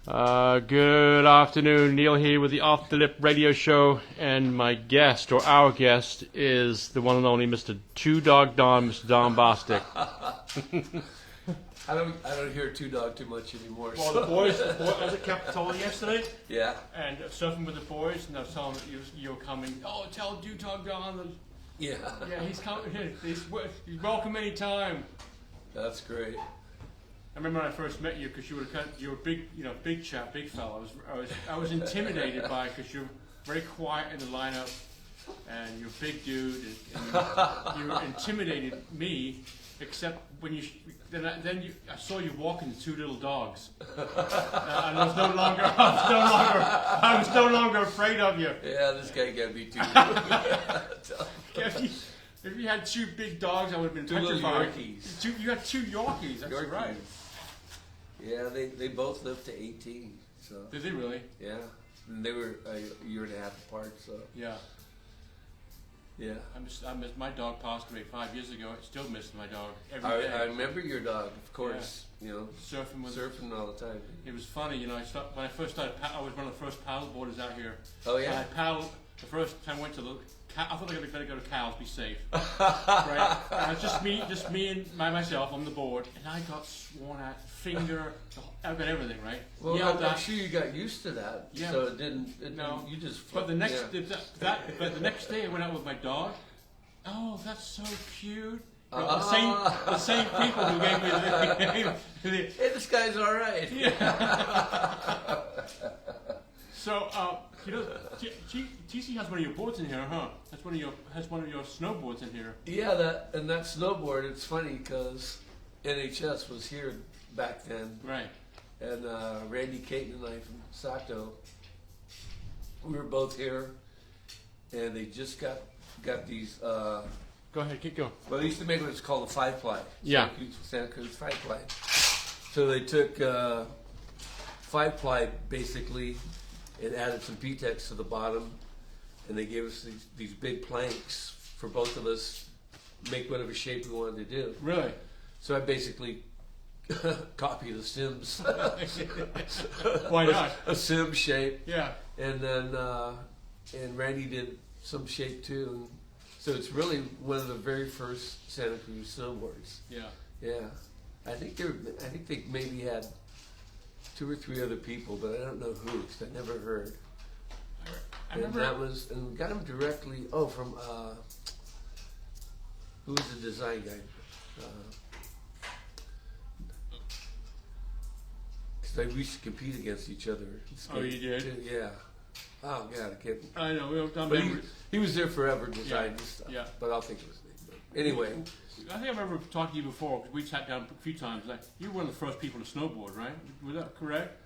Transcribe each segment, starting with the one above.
Good afternoon, Neil here with the Off the Lip radio show, and my guest, or our guest, is the one and only Mr. Two Dog Don, Mr. Don Bostick. I don't hear Two Dog too much anymore. Well, the boys, I was at Capitola yesterday, Yeah. and surfing with the boys, and I was telling them that you were coming. Oh, tell Two Dog Don. Yeah. Yeah, he's coming. He's welcome anytime. That's great. I remember when I first met you because you were big, big chap, big fella. I was intimidated by because you're very quiet in the lineup, and you're a big dude, and you intimidated me. Except when I saw you walking the two little dogs, and I was no longer afraid of you. Yeah, this guy can't be too. If you had two big dogs, I would have been Two little petrified. Yorkies. You got two Yorkies. That's Yorkies. right. Yeah, they both lived to 18. So. Did they really? Yeah, and they were a year and a half apart. So. Yeah. Yeah. I miss my dog passed away 5 years ago. I still miss my dog every day. I remember your dog, of course. Yeah. You know, surfing all the time. It was funny, when I first started. I was one of the first paddle boarders out here. Oh yeah. And I paddled the first time I went to the. I thought I was going to go to Cal's, be safe. Right? And it was just me and myself on the board, and I got sworn at, I got everything, right? Well, I'm sure you got used to that. Yeah. So it didn't. No. You just. But the next but the next day I went out with my dog. Oh, that's so cute. The same people who gave me the Hey, this guy's all right. Yeah. So, TC has one of your boards in here, huh? Has one of your snowboards in here. Yeah, that snowboard. It's funny because NHS was here back then, right? And Randy Caton and I from Sato, we were both here, and they just got these. Go ahead, keep going. Well, they used to make what's called a 5-ply. Yeah. Santa Cruz 5-ply. So they took 5-ply basically and added some P-Tex to the bottom, and they gave us these big planks for both of us make whatever shape we wanted to do. Really? So I basically copied a Sims. Why not? A Sim shape. Yeah. And then and Randy did some shape too. And so it's really one of the very first Santa Cruz snowboards. Yeah. Yeah. I think they maybe had 2 or 3 other people, but I don't know who, because I never heard. I remember. And we got them directly. Oh, from who was the design guy? Because we used to compete against each other. Oh, you did? Yeah. Oh God, I can't. I know. We don't But he was there forever designing stuff. Yeah. But I'll think of his name. But anyway. I think I remember talking to you before, because we sat down a few times. Like, you were one of the first people to snowboard, right? Was that correct?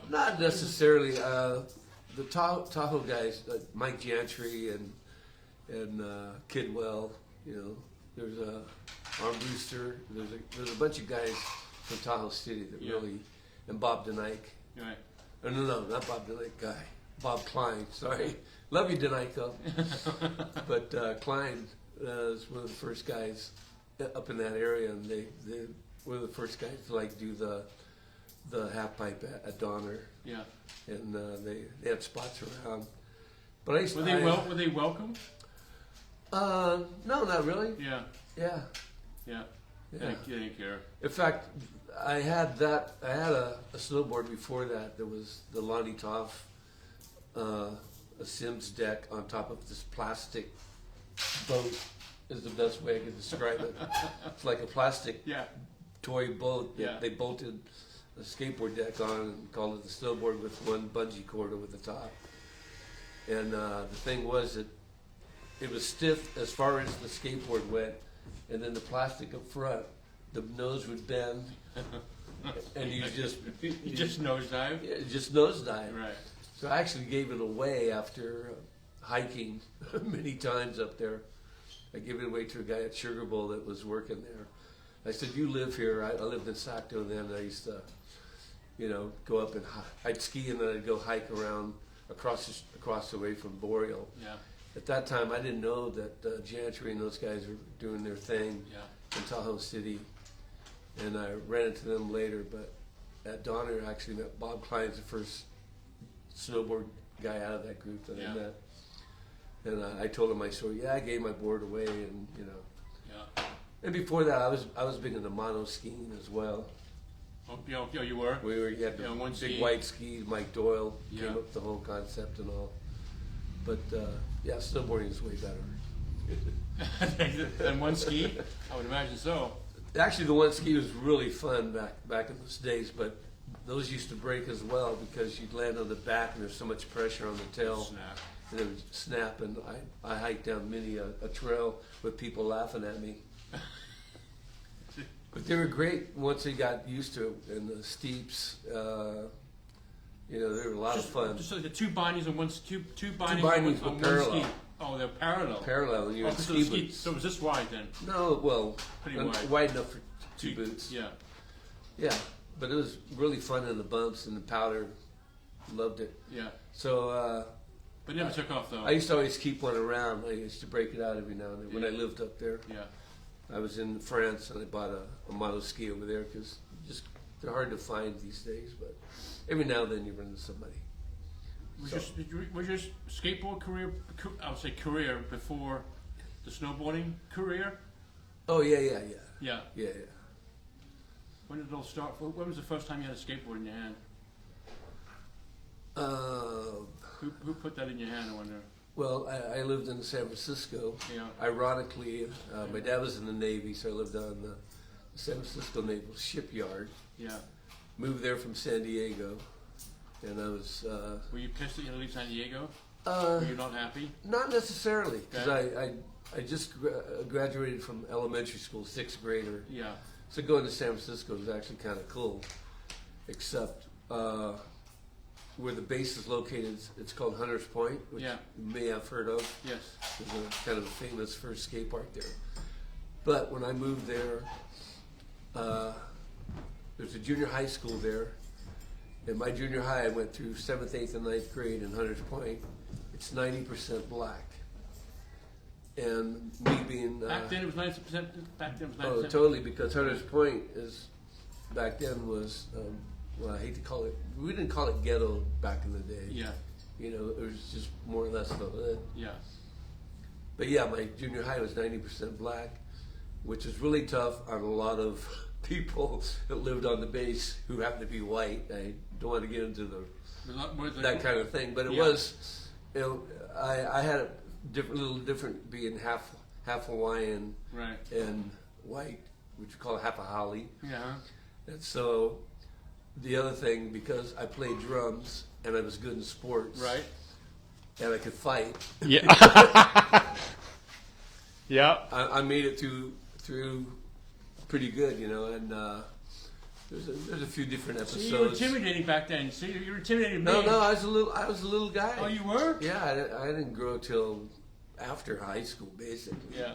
Not necessarily. The Tahoe guys, Mike Gantry and Kidwell. There's a Armbruster. There's a bunch of guys from Tahoe City that really, and Bob DeNike. Right. No, not Bob DeNike guy. Bob Klein. Sorry, love you, DeNike though. But Klein was one of the first guys up in that area, and they were the first guys to do the half pipe at Donner. Yeah. And they had spots around. But were they welcome? No, not really. Yeah. Yeah. Yeah. Yeah. They didn't care. In fact, I had a snowboard before that. There was the Lonnie Toff, a Sims deck on top of this plastic boat. Is the best way I can describe it. It's like a plastic toy boat that they bolted a skateboard deck on and called it the snowboard with one bungee cord over the top. And the thing was that it was stiff as far as the skateboard went, and then the plastic up front, the nose would bend, and you just nosedive. Yeah, just nosedive. Right. So I actually gave it away after hiking many times up there. I gave it away to a guy at Sugar Bowl that was working there. I said, "You live here." I lived in Saco then. I used to, go up and I'd ski and then I'd go hike around across the way from Boreal. Yeah. At that time, I didn't know that Jantry and those guys were doing their thing in Tahoe City, and I ran into them later. But at Donner, actually met Bob Klein's the first snowboard guy out of that group that I met. And I told him my story. Yeah, I gave my board away, and you know. Yeah. And before that, I was big into mono skiing as well. Oh, you were? You had the one big ski. white skis. Mike Doyle came Yeah. up with the whole concept and all. But yeah, snowboarding is way better. And one ski? I would imagine so. Actually, the one ski was really fun back in those days, but those used to break as well because you'd land on the back and there's so much pressure on the tail. Snap. And it would snap, and I hiked down many a trail with people laughing at me. But they were great once they got used to it, and the steeps, you know, they were a lot of fun. Just like the two bindings and two bindings bindings on were one parallel. ski. Oh, they're parallel. Parallel, and you're in ski boots. So it was this wide then? No, well, Pretty wide. wide enough for two boots. Yeah. Yeah, but it was really fun in the bumps and the powder. Loved it. Yeah. So, But never took off though. I used to always keep one around. I used to break it out every now and then when I lived up there. Yeah. I was in France and I bought a mono ski over there because they're hard to find these days. But every now and then you run into somebody. Was your skateboard career, I would say career, before the snowboarding career? Oh yeah. Yeah. Yeah. When did it all start? When was the first time you had a skateboard in your hand? Who put that in your hand, I wonder? Well, I lived in San Francisco. Yeah. Ironically, my dad was in the Navy, so I lived on the San Francisco Naval Shipyard. Yeah. Moved there from San Diego, and I was... Were you pissed that you had to leave San Diego? Were you not happy? Not necessarily, because Okay. I just graduated from elementary school, 6th grader. Yeah. So going to San Francisco was actually kind of cool, except where the base is located, it's called Hunters Point, which Yeah. you may have heard of. Yes. It was a kind of a famous first skate park there. But when I moved there, there's a junior high school there. In my junior high, I went through 7th, 8th, and 9th grade in Hunters Point. It's 90% black. And me being... Back then it was 90%? Back then it was 90%? Oh, totally, because Hunters Point back then was, well, I hate to call it, we didn't call it ghetto back in the day. Yeah. You know, it was just more or less the hood. Yeah. But yeah, my junior high was 90% black, which is really tough on a lot of people that lived on the base who happened to be white. I don't want to get into that kind of thing, but it was, you know, I had a little different being half Hawaiian Right. and white, which we call half a holly. Yeah. And so the other thing, because I played drums and I was good in sports, Right. and I could fight. Yeah. Yeah. I made it through pretty good, you know, and there's a few different episodes. So you were intimidating back then. So you were intimidating me. No, I was a little guy. Oh, you were? Yeah, I didn't grow till after high school, basically. Yeah.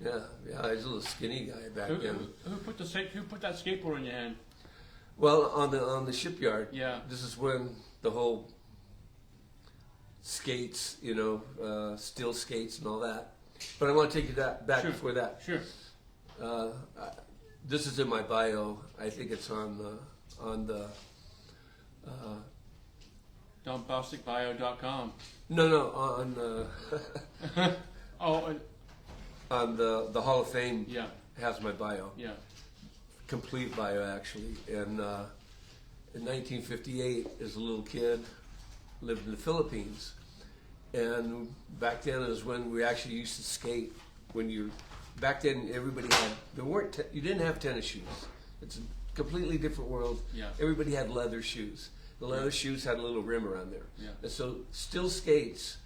Yeah, I was a little skinny guy back then. Who put that skateboard in your hand? Well, on the shipyard. Yeah. This is when the whole skates, you know, steel skates and all that. But I want to take you back Sure. before that. Sure. This is in my bio. I think it's on the DonBostickBio.com. no on Oh, on the Hall of Fame. yeah. Has my bio. Yeah. Complete bio, actually. And in 1958, as a little kid, lived in the Philippines. And back then is when we actually used to skate. Back then, everybody had, you didn't have tennis shoes. It's a completely different world. Yeah. Everybody had leather shoes. The leather shoes had a little rim around there. Yeah. And so still skates,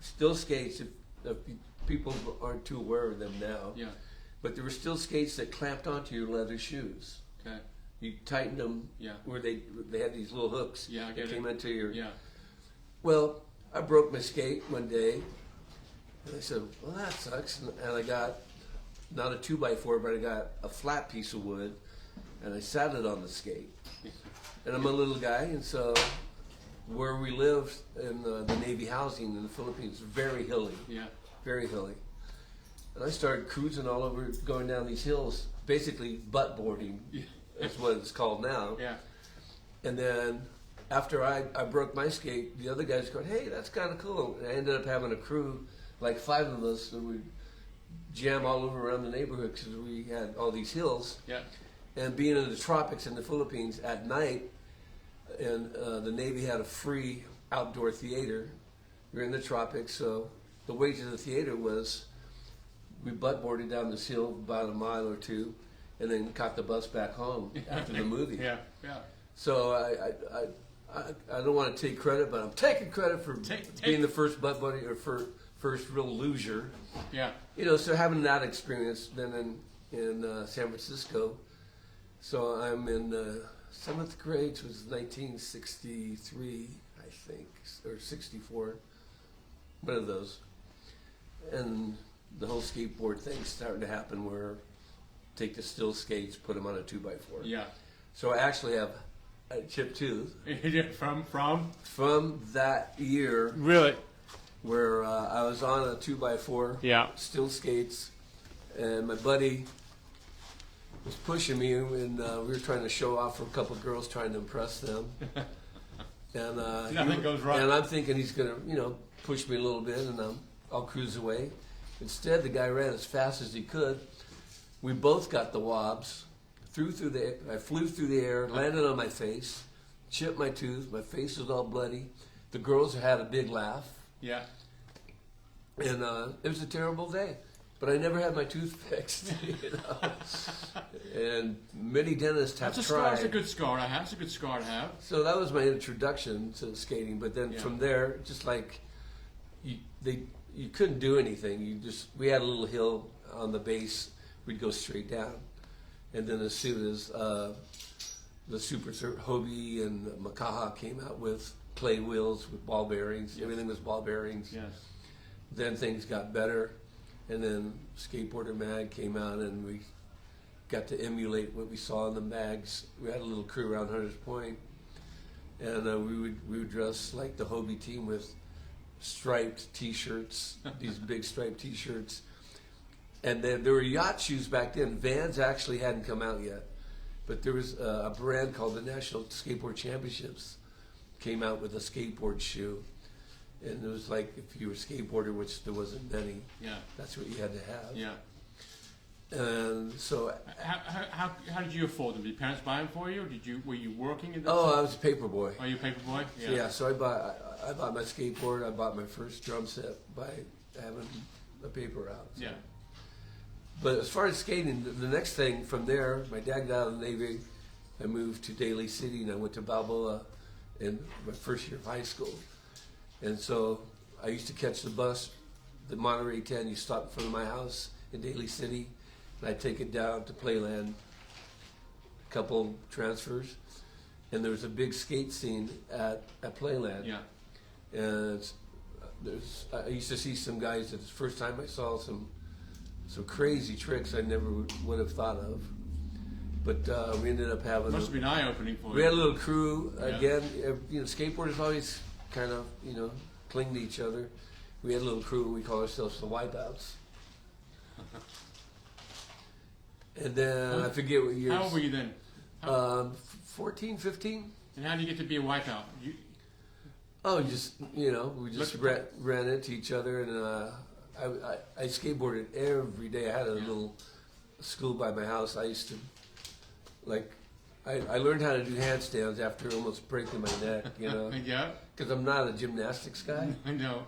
if people aren't too aware of them now. Yeah. But there were still skates that clamped onto your leather shoes. Okay. You tightened them where they had these little hooks Yeah, I that get came it. into your... Yeah. Well, I broke my skate one day, and I said, well, that sucks. And I got, not a 2x4, but I got a flat piece of wood, and I sat it on the skate. And I'm a little guy, and so where we lived in the Navy housing in the Philippines, very hilly. Yeah. Very hilly. And I started cruising all over, going down these hills, basically butt boarding, Yeah. is what it's called now. Yeah. And then after I broke my skate, the other guys going, hey, that's kind of cool. And I ended up having a crew, like 5 of us, that would jam all over around the neighborhood because we had all these hills. Yeah. And being in the tropics in the Philippines at night, and the Navy had a free outdoor theater. We were in the tropics, so the way to the theater was we butt boarded down this hill about a mile or two, and then caught the bus back home after the movie. Yeah, yeah. So I don't want to take credit, but I'm taking credit for being the first butt buddy or first real loser. Yeah. You know, so having that experience then in San Francisco. So I'm in 7th grade, which was 1963, I think, or 64, one of those. And the whole skateboard thing's starting to happen where take the still skates, put them on a 2x4. Yeah. So I actually have a chipped tooth. From that year. Really? Where I was on a 2x4. Yeah. Still skates. And my buddy was pushing me, and we were trying to show off for a couple of girls, trying to impress them. And nothing goes wrong. And I'm thinking he's gonna, push me a little bit, and I'll cruise away. Instead, the guy ran as fast as he could. We both got the wobs. I flew through the air, landed on my face, chipped my tooth. My face was all bloody. The girls had a big laugh. Yeah. And it was a terrible day. But I never had my tooth fixed, And many dentists have tried. That's a good scar to have. It's a good scar to have. So that was my introduction to skating. But then from there, just like you couldn't do anything. We had a little hill on the base. We'd go straight down. And then as soon as the Super Hobie and Makaha came out with clay wheels with ball bearings, everything was ball bearings. Yes. Then things got better. And then Skateboarder Mag came out, and we got to emulate what we saw in the mags. We had a little crew around Hunters Point, and we would dress like the Hobie team with striped T-shirts, these big striped T-shirts. And then there were yacht shoes back then. Vans actually hadn't come out yet, but there was a brand called the National Skateboard Championships came out with a skateboard shoe. And it was like if you were a skateboarder, which there wasn't many, that's what you had to have. Yeah. And so, how did you afford them? Did your parents buy them for you? Or were you working at that time? time? I was a paper boy. Oh, you a paper boy? Yeah. Yeah. So I bought my skateboard. I bought my first drum set by having a paper route. So. Yeah. But as far as skating, the next thing from there, my dad got out of the Navy. I moved to Daly City, and I went to Balboa in my first year of high school. And so I used to catch the bus, the Monterey 10. You stop in front of my house in Daly City, and I'd take it down to Playland, a couple transfers, and there was a big skate scene at Playland. Yeah. And I used to see some guys that the first time I saw some crazy tricks I never would have thought of. But we ended up having... Must have been eye-opening for you. We had a little crew. Again, skateboarders always kind of, cling to each other. We had a little crew. We call ourselves the Wipeouts. And then I forget what years. How old were you then? 14, 15. And how did you get to be a wipeout? We just ran into each other, and I skateboarded every day. I had a little school by my house. I used to, I learned how to do handstands after almost breaking my neck, Yeah. Because I'm not a gymnastics guy. I know.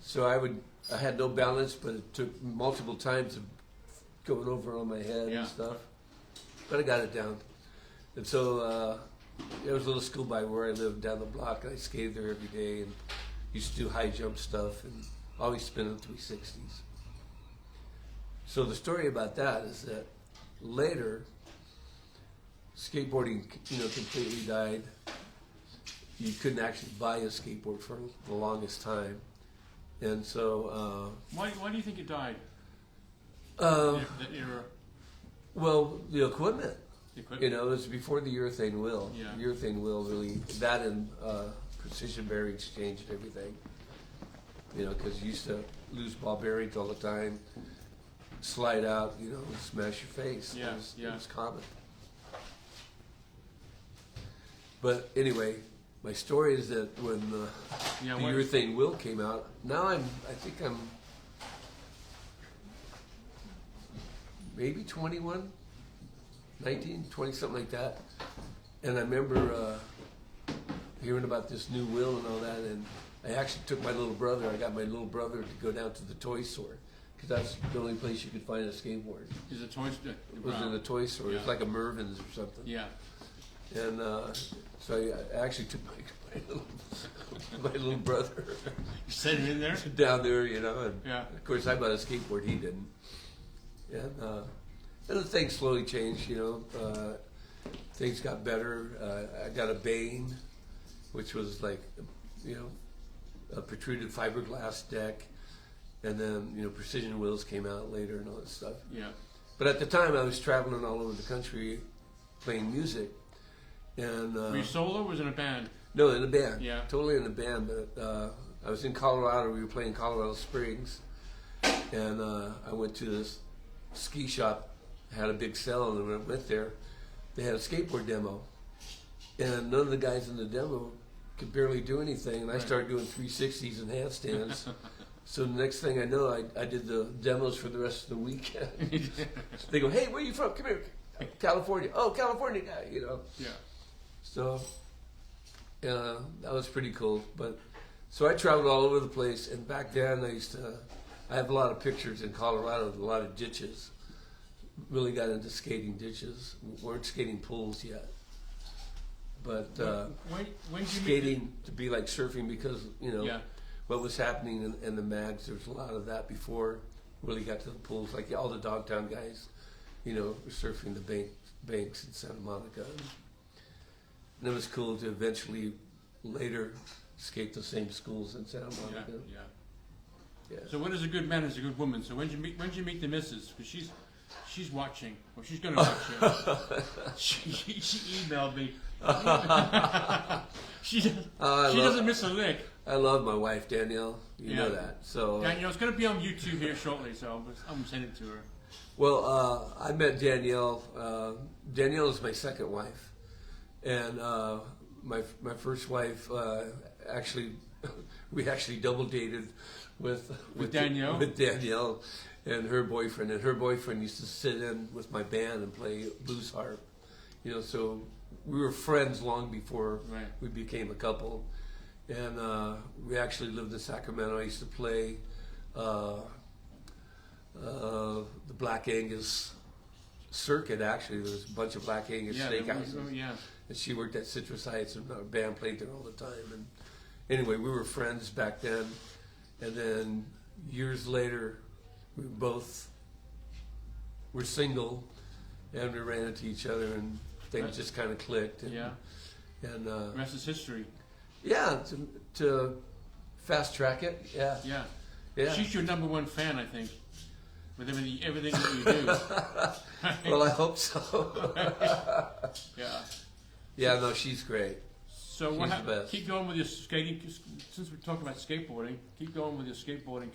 So I had no balance, but it took multiple times of going over on my head and stuff. But I got it down. And so there was a little school by where I lived down the block, and I skated there every day and used to do high jump stuff and always spinning 360s. So the story about that is that later, skateboarding, completely died. You couldn't actually buy a skateboard for the longest time. And so... Why do you think it died? Well, the equipment. It was before the urethane wheel. Yeah. Urethane wheel really, that and precision bearings changed everything. Because you used to lose ball bearings all the time, slide out, smash your face. Yeah, It was common. But anyway, my story is that when the urethane wheel came out, now I think I'm maybe 21, 19, 20, something like that. And I remember hearing about this new wheel and all that, and I actually took my little brother. I got my little brother to go down to the toy store, because that's the only place you could find a skateboard. Is a toy store? It was in the toy store. Yeah. It was like a Mervin's or something. Yeah. And so I actually took my little brother. You sent him in there? Down there, you know. And Yeah. of course, I bought a skateboard. He didn't. And the things slowly changed, you know. Things got better. I got a Bane, which was like, you know, a protruded fiberglass deck. And then, you know, precision wheels came out later and all that stuff. Yeah. But at the time, I was traveling all over the country playing music. And were you solo or was it in a band? No, in a band. Yeah. Totally in a band. But I was in Colorado. We were playing Colorado Springs. And I went to this ski shop, had a big sale, and when I went there, they had a skateboard demo. And none of the guys in the demo could barely do anything. And I started doing 360s and handstands. So the next thing I know, I did the demos for the rest of the weekend. They go, hey, where are you from? Come here. California. Oh, California guy, you know. Yeah. So that was pretty cool. But so I traveled all over the place, and back then I have a lot of pictures in Colorado of a lot of ditches. Really got into skating ditches. Weren't skating pools yet. But when did you skating to be like surfing, because, you know, Yeah. what was happening in the mags, there was a lot of that before really got to the pools. Like all the Dogtown guys, you know, were surfing the banks in Santa Monica. And it was cool to eventually later skate the same schools in Santa Monica. Yeah. Yeah. So when is a good man is a good woman? So when did you meet the missus? Because she's watching. Well, she's going to watch it. she emailed me. she doesn't miss a lick. I love my wife, Danielle. You know that. So Danielle, it's going to be on YouTube here shortly, so I'm sending it to her. Well, I met Danielle. Danielle is my second wife, and my first wife we actually double dated with Danielle. With Danielle and her boyfriend. And her boyfriend used to sit in with my band and play blues harp. You know, so we were friends long before we became a couple. And we actually lived in Sacramento. I used to play the Black Angus circuit. Actually, there was a bunch of Black Angus steakhouses. And she worked at Citrus Heights, and our band played there all the time. And anyway, we were friends back then. And then years later, we both were single, and we ran into each other, and things just kind of clicked. And, and the rest is history. Yeah, to fast track it. Yeah. Yeah. She's your number one fan, I think, with everything that you do. Well, I hope so. Yeah. Yeah, no, she's great. So she's the best. Keep going with your skating. Since we're talking about skateboarding, keep going with your skateboarding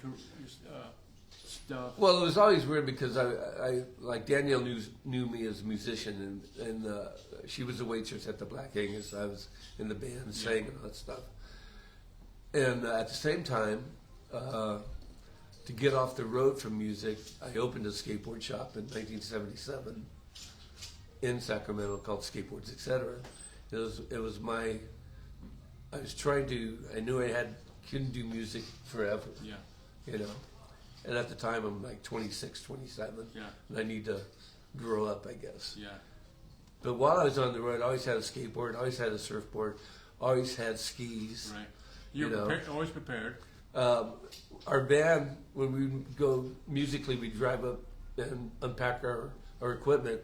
stuff. Well, it was always weird because I like Danielle knew me as a musician, and she was a waitress at the Black Angus. I was in the band, sang and all that stuff. And at the same time, to get off the road from music, I opened a skateboard shop in 1977 in Sacramento called Skateboards, Etc. It was my. I knew couldn't do music forever. Yeah. You know. And at the time, I'm like 26, 27. Yeah. And I need to grow up, I guess. Yeah. But while I was on the road, I always had a skateboard, always had a surfboard, always had skis. Right. You were always prepared. Our band, when we go musically, we drive up and unpack our equipment,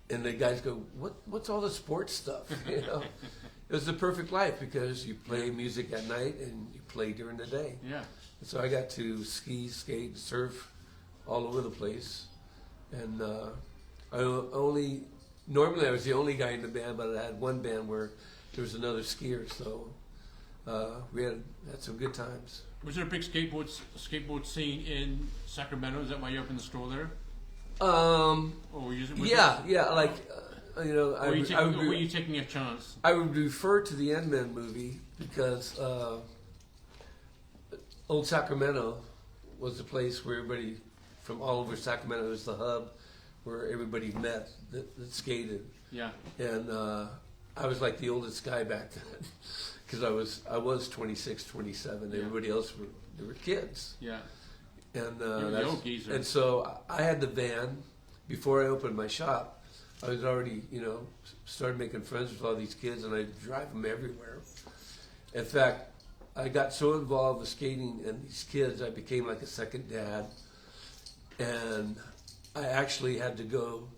and the guys go, "What's all the sports stuff?" You know, it was the perfect life because you play music at night and you play during the day. Yeah. So I got to ski, skate, surf all over the place. And normally I was the only guy in the band, but I had one band where there was another skier. So we had some good times. Was there a big skateboard scene in Sacramento? Is that why you opened the store there? Yeah. Like you know, Or were you taking a chance? I would refer to the Endman movie because Old Sacramento was the place where everybody from all over Sacramento was the hub where everybody met that skated. Yeah. And I was like the oldest guy back then because I was 26, 27. Yeah. Everybody else were kids. Yeah. And the old geezer. And so I had the van before I opened my shop. I was already, you know, started making friends with all these kids, and I'd drive them everywhere. In fact, I got so involved with skating and these kids, I became like a second dad. And I actually had to go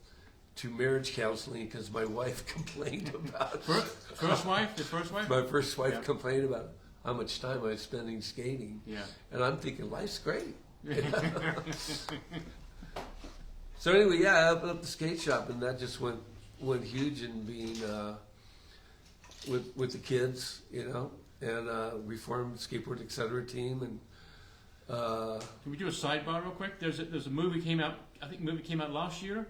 to marriage counseling because my wife complained about first wife? The first wife? My first wife complained about how much time I was spending skating. Yeah. And I'm thinking, life's great. So anyway, yeah, I opened up the skate shop, and that just went huge in being with the kids, you know, and reformed skateboard etc. team. And can we do a sidebar real quick? There's a movie came out. I think the movie came out last year.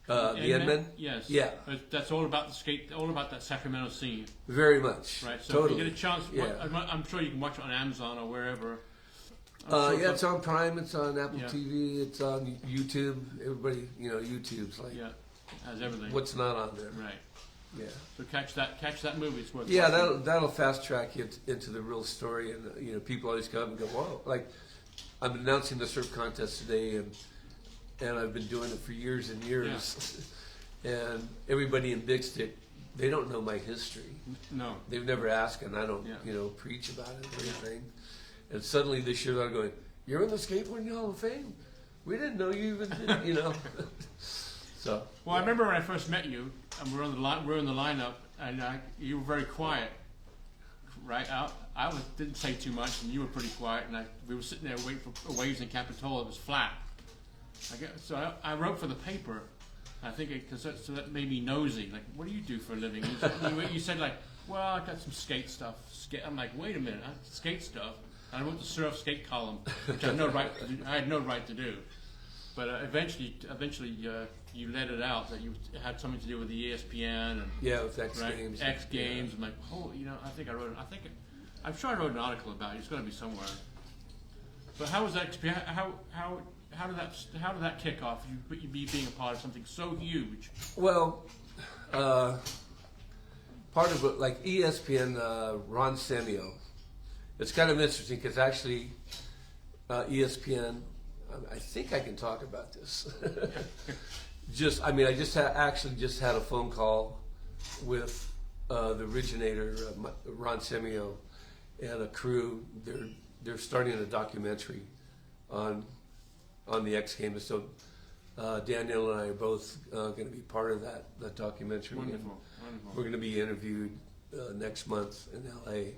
The Endman? Yes. Yeah. That's all about the skate, all about that Sacramento scene. Very much. Right. So totally. if you get a chance, Yeah. I'm sure you can watch it on Amazon or wherever. Yeah, it's on Prime, it's on Apple Yeah. TV, it's on YouTube. Everybody, you know, YouTube's like, Yeah, has everything. what's not on there? Right. Yeah. So catch that movie. It's worth Yeah, watching. that'll fast track you into the real story, and you know, people always come and go, "Whoa!" Like, I'm announcing the surf contest today, and I've been doing it for years and years, and everybody in Big Stick, they don't know my history. No. They've never asked, and I don't, you know, preach about it or anything. And suddenly this year they're going, "You're in the Skateboarding Hall of Fame? We didn't know you even did," you know. So. Well, I remember when I first met you, and we're in the lineup, and you were very quiet, right? I didn't say too much, and you were pretty quiet, and we were sitting there waiting for waves in Capitola. It was flat. So I wrote for the paper. I think so that made me nosy. Like, what do you do for a living? You said like, well, I got some skate stuff. I'm like, wait a minute, skate stuff. And I wrote the surf skate column, which I had no right to do. But eventually, you let it out that you had something to do with the ESPN and with X Games. X Games. I'm like, oh, you know, I'm sure I wrote an article about it. It's got to be somewhere. But how was that experience? How did that kick off? You being a part of something so huge. Well, part of it, like ESPN, Ron Semio. It's kind of interesting because actually, ESPN. I think I can talk about this. I just had a phone call with the originator, Ron Semio, and a crew. They're starting a documentary on the X Games. So Daniel and I are both going to be part of that documentary. Wonderful. We're going to be interviewed next month in LA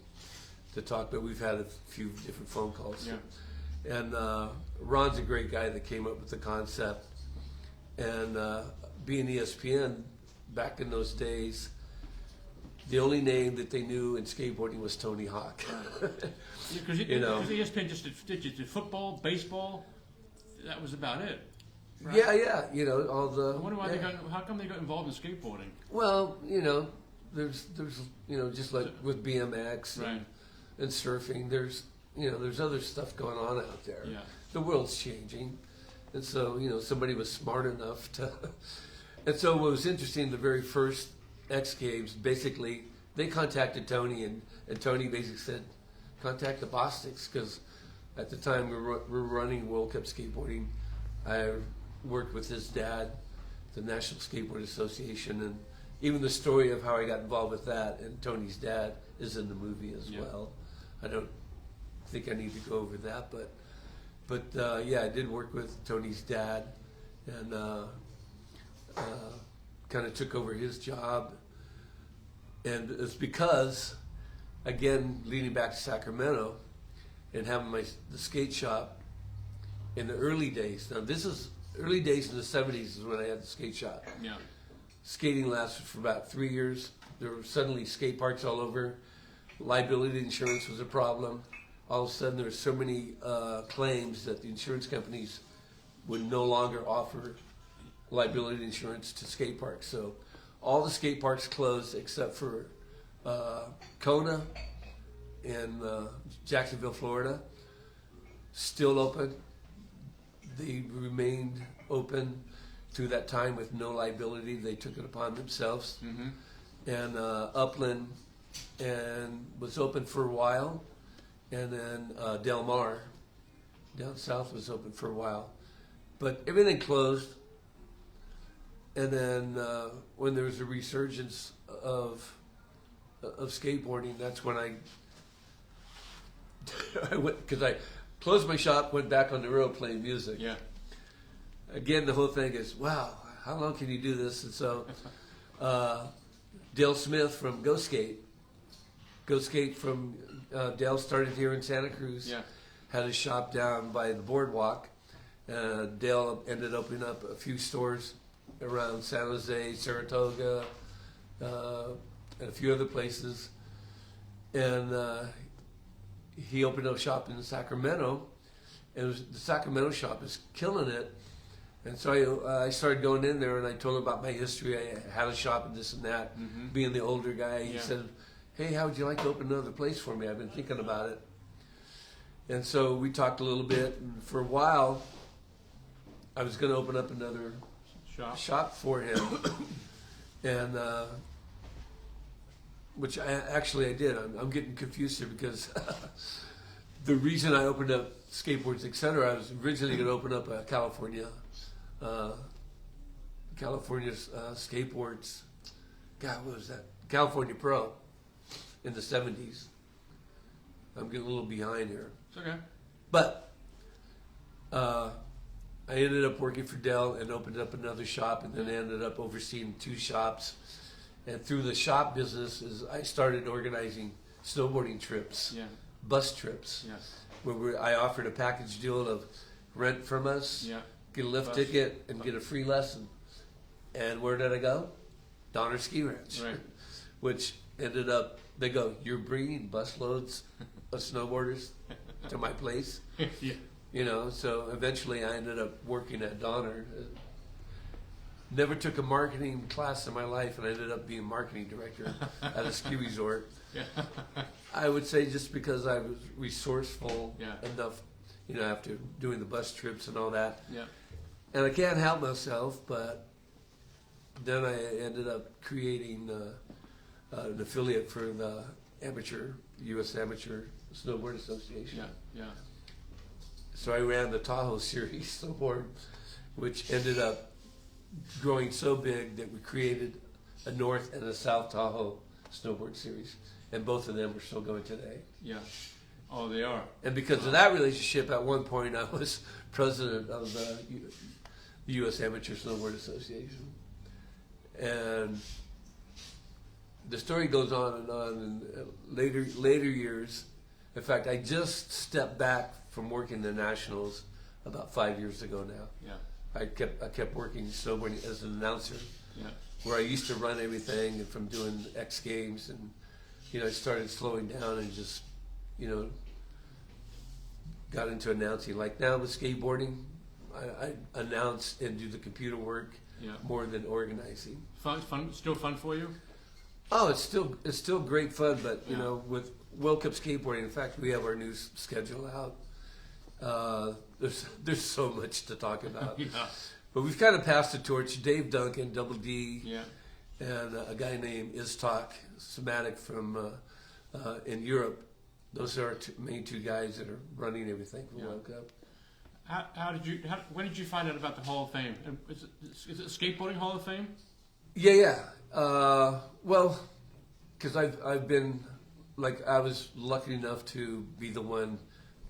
to talk. But we've had a few different phone calls. Yeah. And Ron's a great guy that came up with the concept. And being ESPN, back in those days, the only name that they knew in skateboarding was Tony Hawk. Because ESPN just did football, baseball. That was about it. Right? Yeah. You know, all the. I wonder why how come they got involved in skateboarding? Well, you know, there's you know, just like with BMX and surfing, there's other stuff going on out there. Yeah. The world's changing. And so, you know, somebody was smart enough to... And so what was interesting, the very first X Games, basically, they contacted Tony, and Tony basically said, contact the Bosticks, because at the time we were running World Cup Skateboarding. I worked with his dad, the National Skateboard Association, and even the story of how I got involved with that and Tony's dad is in the movie as well. I don't think I need to go over that, but I did work with Tony's dad, and kind of took over his job, and it's because, again, leading back to Sacramento and having the skate shop in the early days. Now this is early days in the 70s is when I had the skate shop. Yeah. Skating lasted for about 3 years. There were suddenly skate parks all over. Liability insurance was a problem. All of a sudden, there were so many claims that the insurance companies would no longer offer liability insurance to skate parks. So all the skate parks closed except for Kona in Jacksonville, Florida, still open. They remained open through that time with no liability. They took it upon themselves. Mm-hmm. And Upland and was open for a while, and then Del Mar down south was open for a while, but everything closed. And then when there was a resurgence of skateboarding, that's when I went, because I closed my shop, went back on the road playing music. Yeah. Again, the whole thing is, wow, how long can you do this? And so Dale Smith from Go Skate from Dale started here in Santa Cruz. Yeah. Had a shop down by the boardwalk. Dale ended up opening up a few stores around San Jose, Saratoga, and a few other places. And he opened up a shop in Sacramento, and the Sacramento shop is killing it. And so I started going in there, and I told him about my history. I had a shop and this and that. Mm-hmm. Being the older guy, he Yeah. said, "Hey, how would you like to open another place for me? I've been thinking about it." And so we talked a little bit, and for a while, I was going to open up another shop for him, and which I did. I'm getting confused here because the reason I opened up skateboards, etc. I was originally going to open up a California's skateboards. God, what was that? California Pro in the 70s. I'm getting a little behind here. It's okay. But I ended up working for Dell and opened up another shop, and then I ended up overseeing 2 shops. And through the shop business, I started organizing snowboarding trips, Yeah. bus trips, Yeah. where I offered a package deal of rent from us, Yeah. get a lift Bus. ticket, and get a free lesson. And where did I go? Donner Ski Ranch, Right. which ended up, they go, "You're bringing busloads of snowboarders to my place?" Yeah. You know, so eventually I ended up working at Donner. Never took a marketing class in my life, and I ended up being marketing director at a ski resort. Yeah. I would say just because I was resourceful Yeah. enough, you know, after doing the bus trips and all that. Yeah. And I can't help myself, but then I ended up creating an affiliate for the U.S. Amateur Snowboard Association. Yeah. Yeah. So I ran the Tahoe series snowboard, which ended up growing so big that we created a North and a South Tahoe snowboard series, and both of them are still going today. Yeah. Oh, they are. And because of that relationship, at one point I was president of the U.S. Amateur Snowboard Association, and the story goes on and on. In later years, in fact, I just stepped back from working the Nationals about 5 years ago now. Yeah. I kept working snowboarding as an announcer, Yeah. where I used to run everything, and from doing X Games, and you know, I started slowing down and just, you know, got into announcing. Like now with skateboarding, I announce and do the computer work Yeah. more than organizing. Fun. Still fun for you? Oh, it's still great fun, but you Yeah. know, with World Cup skateboarding, in fact, we have our new schedule out. There's so much to talk about. Yeah. But we've kind of passed the torch. Dave Duncan, Double D, Yeah. and a guy named Istok Somatic from in Europe. Those are our main 2 guys that are running everything for Yeah. World Cup. When did you find out about the Hall of Fame? Is it Skateboarding Hall of Fame? Yeah. Well, because I've been, like, I was lucky enough to be the one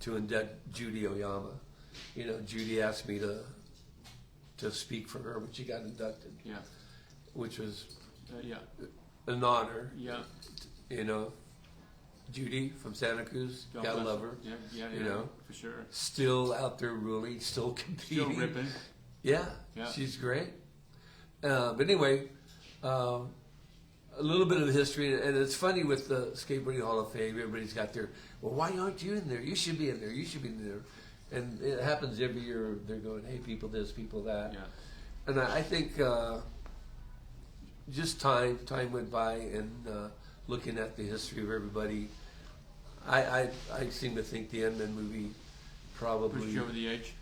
to induct Judy Oyama. You know, Judy asked me to speak for her when she got inducted, Yeah. which was Yeah. an honor. Yeah. You know, Judy from Santa Cruz, God gotta bless love her. her. Yeah. You know, for sure. still out there ruling, still competing. Still ripping. Yeah, Yeah. she's great. But anyway, a little bit of the history, and it's funny with the Skateboarding Hall of Fame, everybody's got their, well, why aren't you in there? You should be in there. You should be in there. And it happens every year. They're going, hey, people this, people that. Yeah. And I think just time went by, and looking at the history of everybody, I seem to think the Ant-Man movie probably Pushed you over the edge.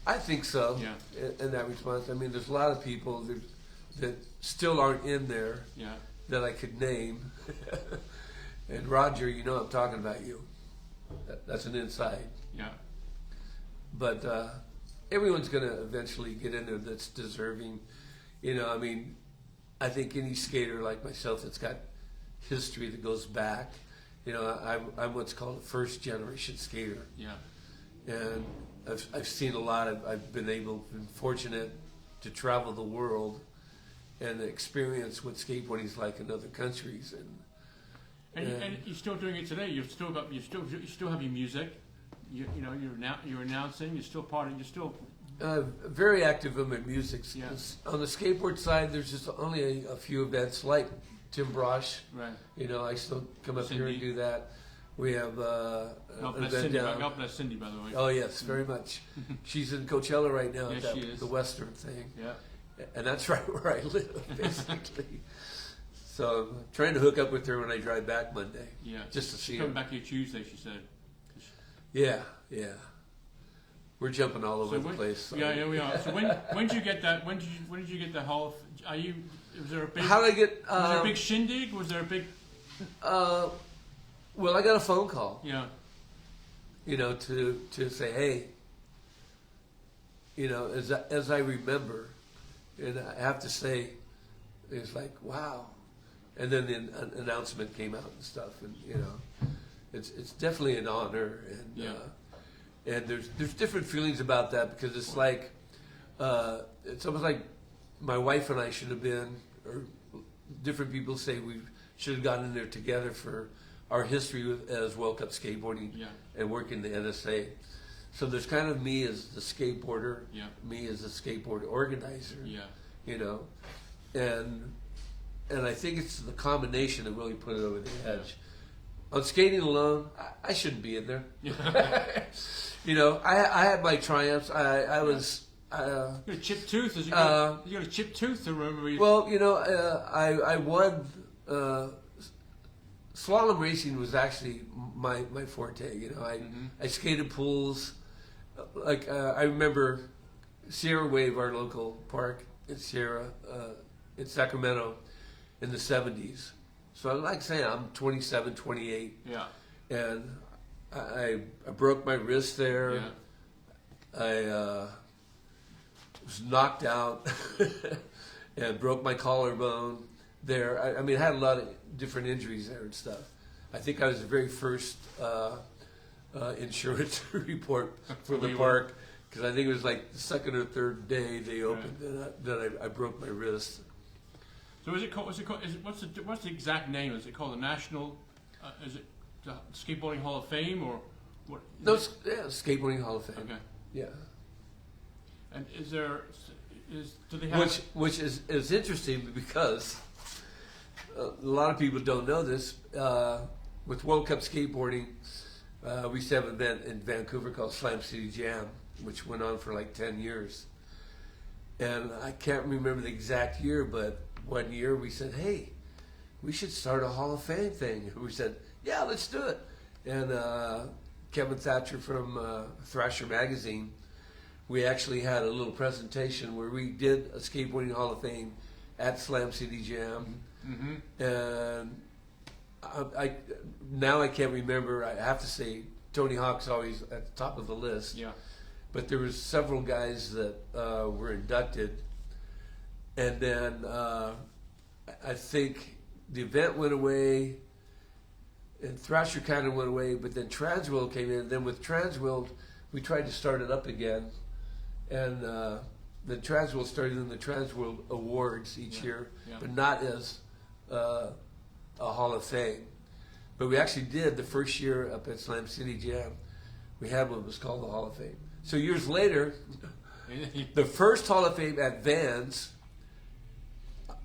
I think so. Yeah. In that response, I mean, there's a lot of people that still aren't in there Yeah. that I could name. And Roger, you know I'm talking about you. That's an inside. Yeah. But everyone's going to eventually get in there that's deserving. You know, I mean, I think any skater like myself that's got history that goes back, you know, I'm what's called a first generation skater. Yeah. And I've seen a lot. I've been fortunate to travel the world and experience what skateboarding is like in other countries. And you're still doing it today. You still have your music. You're announcing. You're still part of. You're still. Very active in my music. Yeah. On the skateboard side, there's just only a few events like Tim Brosh. Right. You know, I still come up here and Cindy. do that. We have God bless event Cindy. down. God bless Cindy, by the way. Oh yes, very much. She's in Coachella right now Yes, at she is. the Western thing. Yeah. And that's right where I live, basically. So I'm trying to hook up with her when I drive back Monday. Yeah. Just to see She's her. coming back here Tuesday. She said. Yeah. We're jumping all over the when, place. So. Yeah, we are. So when did you get that? When did you get the Hall of? Was there a big? How did I get? Was there a big shindig? Was there a big? Well, I got a phone call. Yeah. You know, to say, hey. You know, as I remember, and I have to say, it's like wow, and then the announcement came out and stuff, and you know, it's definitely an honor, and Yeah. And there's different feelings about that because it's like it's almost like my wife and I should have been, or different people say we should have gotten in there together for our history as World Cup skateboarding Yeah. and working the NSA. So there's kind of me as the skateboarder, Yeah. me as the skateboard organizer, Yeah. you know, and I think it's the combination that really put it over the edge. On skating alone, I shouldn't be in there. You know, I had my triumphs. I was. You got a chipped tooth. You got a chipped tooth to remember. Well, you know, I won. Slalom racing was actually my forte. You know, I skated pools. Like I remember Sierra Wave, our local park in Sierra, in Sacramento, in the '70s. So like saying, I'm 27, 28, Yeah. and I broke my wrist there. Yeah. I was knocked out and broke my collarbone there. I mean, I had a lot of different injuries there and stuff. I think I was the very first insurance report for the park because I think it was like the second or third day they opened that I broke my wrist. So is it called? What's the exact name? Is it called the National? Is it the Skateboarding Hall of Fame or what? No, Skateboarding Hall of Fame. Okay. Yeah. And do they have Which is interesting because a lot of people don't know this. With World Cup skateboarding, we used to have an event in Vancouver called Slam City Jam, which went on for like 10 years. And I can't remember the exact year, but one year we said, hey, we should start a Hall of Fame thing. We said, yeah, let's do it. And Kevin Thatcher from Thrasher Magazine, we actually had a little presentation where we did a Skateboarding Hall of Fame at Slam City Jam. Mm-hmm. And I can't remember. I have to say Tony Hawk's always at the top of the list. Yeah. But there was several guys that were inducted, and then I think the event went away, and Thrasher kind of went away. But then Transworld came in. Then with Transworld, we tried to start it up again, and the Transworld started in the Transworld Awards each year, but not as a Hall of Fame. But we actually did the first year up at Slam City Jam. We had what was called the Hall of Fame. So years later, the first Hall of Fame at Vans,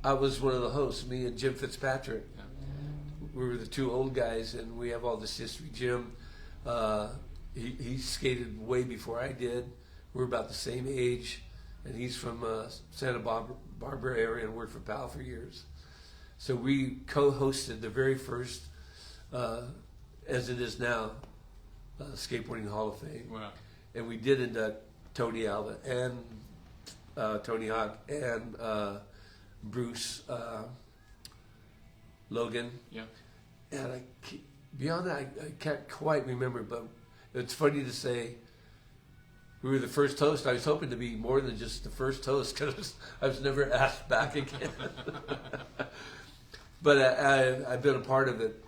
I was one of the hosts, me and Jim Fitzpatrick. Yeah. We were the two old guys, and we have all this history. Jim, he skated way before I did. We're about the same age, and he's from Santa Barbara area and worked for PAL for years. So we co-hosted the very first, as it is now, Skateboarding Hall of Fame. Wow. And we did induct Tony Alva and Tony Hawk and Bruce Logan. Yeah. And beyond that, I can't quite remember, but it's funny to say we were the first host. I was hoping to be more than just the first host because I was never asked back again. But I've been a part of it,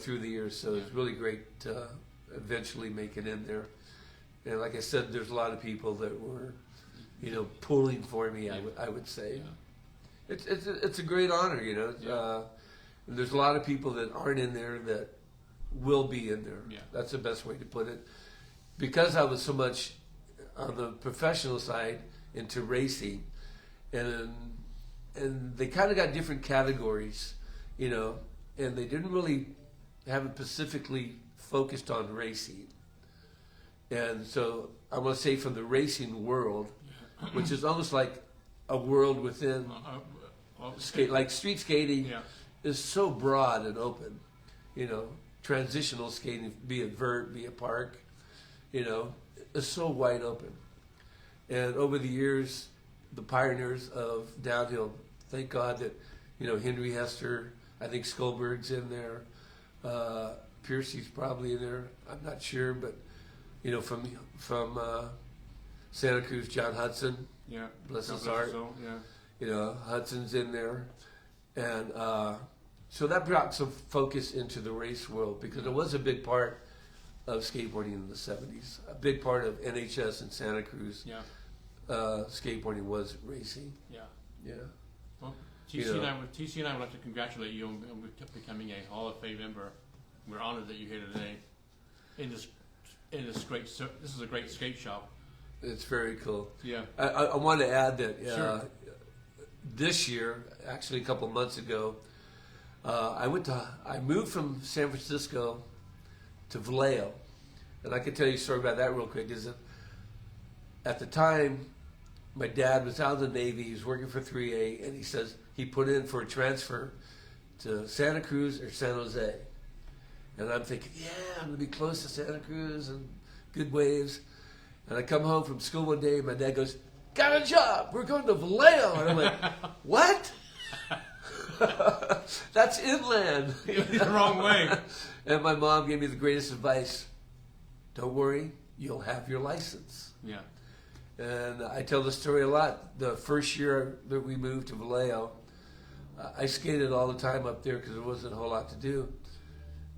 through the years, so it's really great to eventually make it in there. And like I said, there's a lot of people that were, pulling for me. I would say, it's a great honor. And there's a lot of people that aren't in there that will be in there. Yeah. That's the best way to put it. Because I was so much on the professional side into racing, and they kind of got different categories, and they didn't really have it specifically focused on racing. And so I want to say from the racing world, which is almost like a world within skate, like street skating is so broad and open, transitional skating, be it vert, be it park, is so wide open. And over the years, the pioneers of downhill, thank God that, Henry Hester, I think Skolberg's in there, Piercy's probably in there, I'm not sure, but, from Santa Cruz, John Hudson, bless his heart, Hudson's in there. And so that brought some focus into the race world because it was a big part of skateboarding in the 70s. A big part of NHS in Santa Cruz, skateboarding was racing. Yeah. Well, TC and I would like to congratulate you on becoming a Hall of Fame member. We're honored that you're here today in this great. This is a great skate shop. It's very cool. Yeah. I want to add that This year, actually a couple months ago, I moved from San Francisco to Vallejo, and I can tell you a story about that real quick. Is that at the time, my dad was out of the Navy. He was working for 3A, and he says he put in for a transfer to Santa Cruz or San Jose. And I'm thinking, I'm going to be close to Santa Cruz and good waves. And I come home from school one day, and my dad goes, "Got a job. We're going to Vallejo." And I'm like, "What?" That's inland. The wrong way. And my mom gave me the greatest advice. Don't worry, you'll have your license. Yeah. And I tell the story a lot. The first year that we moved to Vallejo, I skated all the time up there because there wasn't a whole lot to do.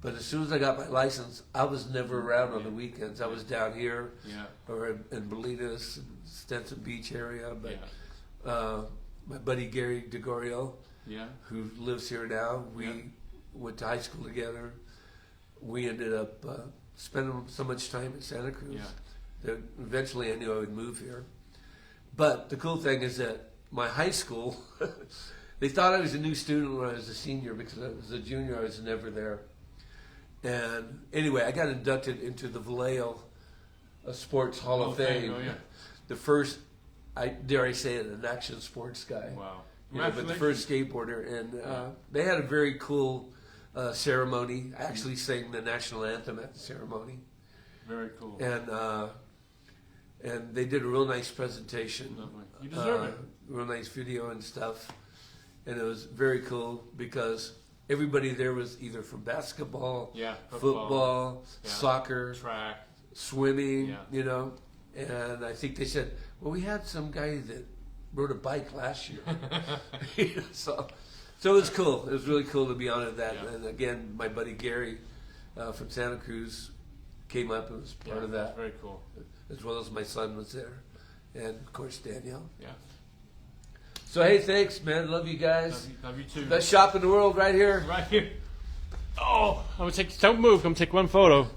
But as soon as I got my license, I was never around on the weekends. I was down here or in Bolinas, Stetson Beach area. But my buddy Gary DeGorio, who lives here now, we went to high school together. We ended up spending so much time in Santa Cruz that eventually I knew I would move here. But the cool thing is that my high school, they thought I was a new student when I was a senior because I was a junior. I was never there. And anyway, I got inducted into the Vallejo Sports Hall of Fame. The first, dare I say it, an action sports guy. Wow. But the first skateboarder. And they had a very cool ceremony. I actually sang the national anthem at the ceremony. Very cool. And they did a real nice presentation. Lovely. You deserve it. Real nice video and stuff. And it was very cool because everybody there was either from basketball, football, soccer, track, swimming, And I think they said, well, we had some guy that rode a bike last year. So it was cool. It was really cool to be on that. And again, my buddy Gary from Santa Cruz came up and was part of that. Very cool. As well as my son was there. And, of course, Danielle. Yeah. So, hey, thanks, man. Love you guys. Love you too. Best shop in the world right here. Right here. Oh, don't move. I'm going to take one photo.